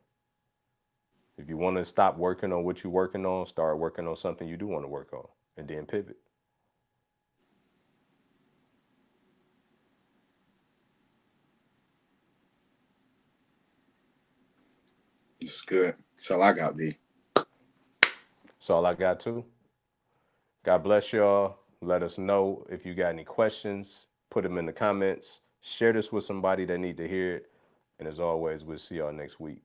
If you want to stop working on what you're working on, start working on something you do want to work on and then pivot. It's good. That's all I got, B. That's all I got too. God bless y'all. Let us know if you got any questions. Put them in the comments. Share this with somebody that need to hear it. And as always, we'll see y'all next week.